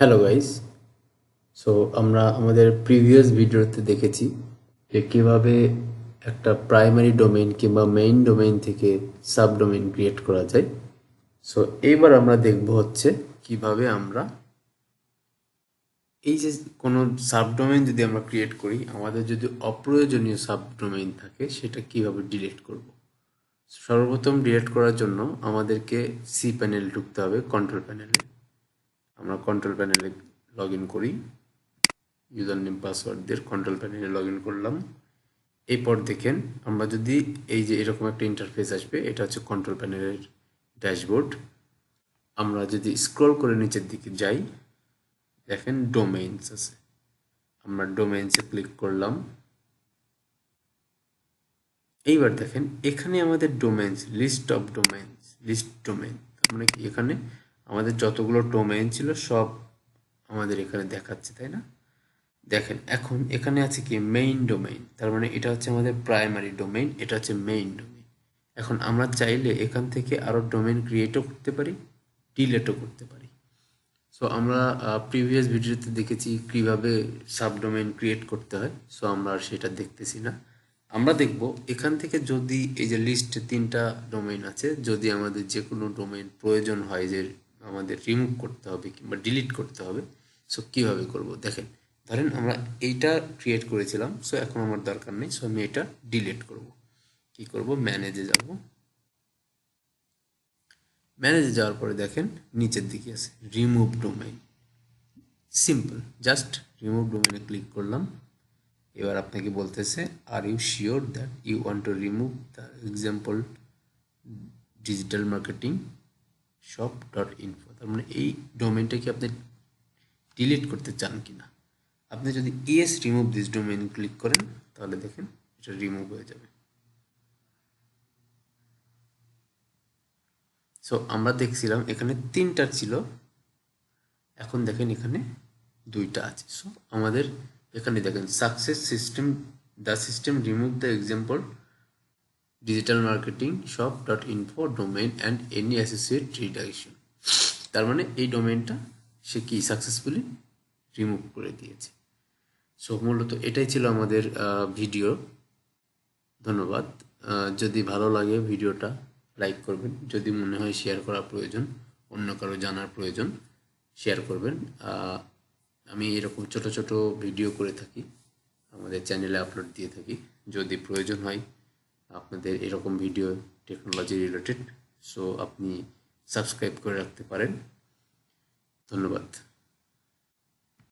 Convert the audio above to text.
Hello guys. So আমরা আমাদের previous ভিডিওতে দেখেছি যে কিভাবে একটা প্রাইমারি ডোমেইন কিংবা মেইন ডোমেইন থেকে সাবডোমেইন ক্রিয়েট করা যায়। সো এইবার আমরা দেখব হচ্ছে কিভাবে আমরা এই যে কোনো সাবডোমেইন যদি আমরা ক্রিয়েট করি, আমাদের যদি অপ্রয়োজনীয় সাবডোমেইন থাকে সেটা কিভাবে ডিলিট করব। সর্বপ্রথম ডিলিট করার জন্য আমাদেরকে cPanel ঢুকতে হবে, কন্ট্রোল প্যানেলে। আমরা কন্ট্রোল প্যানেলে লগ ইন করি, ইউজার নেম পাসওয়ার্ড দিয়ে কন্ট্রোল প্যানেলে লগ ইন করলাম। এরপর দেখেন আমরা যদি এই যে এরকম একটা ইন্টারফেস আসবে, এটা হচ্ছে কন্ট্রোল প্যানেলের ড্যাশবোর্ড। আমরা যদি স্ক্রল করে নিচের দিকে যাই, দেখেন ডোমেইনস আছে। আমরা ডোমেইনসে ক্লিক করলাম। এইবার দেখেন এখানে আমাদের domains, list of domains, list domain, মানে কি এখানে আমাদের যতগুলো ডোমেইন ছিল সব আমাদের এখানে দেখাচ্ছে, তাই না? দেখেন এখন এখানে আছে কি মেইন ডোমেইন, তার মানে এটা হচ্ছে আমাদের প্রাইমারি ডোমেইন, এটা হচ্ছে মেইন ডোমেইন। এখন আমরা চাইলে এখান থেকে আরো ডোমেইন ক্রিয়েটও করতে পারি, ডিলিটও করতে পারি। সো আমরা প্রিভিয়াস ভিডিওতে দেখেছি কিভাবে সাবডোমেইন ক্রিয়েট করতে হয়। সো আমরা আর সেটা দেখতেছি না। আমরা দেখব এখান থেকে যদি এই যে লিস্টে 3টা ডোমেইন আছে, যদি আমাদের যে কোনো ডোমেইন প্রয়োজন হয় যে আমাদের রিমুভ করতে হবে কিংবা ডিলিট করতে হবে, সো কিভাবে করব দেখেন। ধরেন আমরা এইটা ক্রিয়েট করেছিলাম, সো এখন আমার দরকার নেই, সো আমি এটা ডিলিট করব। কি করব, ম্যানেজে যাব। ম্যানেজে যাওয়ার পরে দেখেন নিচের দিকে আছে remove domain. Simple, just remove ডোমেইনে ক্লিক করলাম। এবার আপনাকে বলতেছে are you sure that you want to remove the example digital marketing shop dot info. তার মানে এই ডোমেইনটা কি আপনি ডিলিট করতে চান কিনা। আপনি যদি yes remove this domain click করেন, তাহলে দেখেন এটা রিমুভ হয়ে যাবে। সো আমরা দেখছিলাম এখানে 3টা ছিল, এখন দেখেন এখানে 2টা আছে। সো আমাদের এখানে দেখেন success system, the system remove the example digital marketing shop dot info domain and any associate redirection. তার মানে এই ডোমেইনটা সে কি সাকসেসফুলি রিমুভ করে দিয়েছে। সো মূলত এটাই ছিল আমাদের ভিডিও। ধন্যবাদ। যদি ভালো লাগে ভিডিওটা লাইক করবেন, যদি মনে হয় শেয়ার করা প্রয়োজন, অন্য কারো জানার প্রয়োজন, শেয়ার করবেন। আমি এরকম ছোট ছোট ভিডিও করে থাকি, আমাদের চ্যানেলে আপলোড দিয়ে থাকি। যদি প্রয়োজন হয় আপনাদের এরকম ভিডিও টেকনোলজি রিলেটেড, সো আপনি সাবস্ক্রাইব করে রাখতে পারেন। ধন্যবাদ।